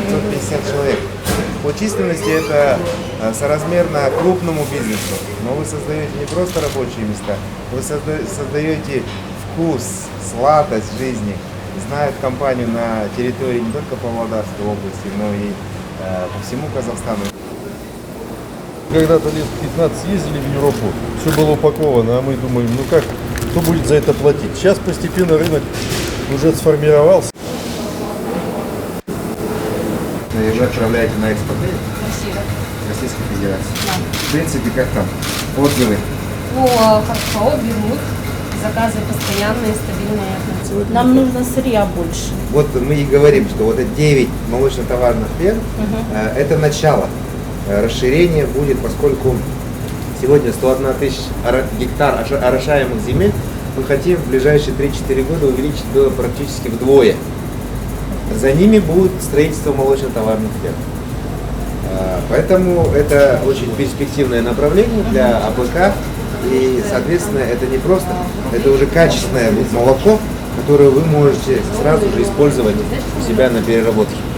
550 человек. По численности это соразмерно крупному бизнесу, но вы создаете не просто рабочие места, вы создаете вкус, сладость жизни. Знают компанию на территории не только Павлодарской области, но и по всему Казахстану. Когда-то лет 15 ездили в Европу, все было упаковано, а мы думаем, ну как, кто будет за это платить? Сейчас постепенно рынок уже сформировался. Вы отправляете на экспорт Российской Федерации. Да. В принципе, как там? Отзывы? Ну, хорошо, берут. Заказы постоянные, стабильные. Нам нужно сырья больше. Вот мы и говорим, что вот эти 9 молочно-товарных ферм, это начало. Расширение будет, поскольку сегодня 101 тысяч гектар орошаемых земель, мы хотим в ближайшие 3-4 года увеличить до практически вдвое. За ними будет строительство молочно-товарных ферм. Поэтому это очень перспективное направление для АПК. И, соответственно, это не просто, это уже качественное молоко, которое вы можете сразу же использовать у себя на переработке.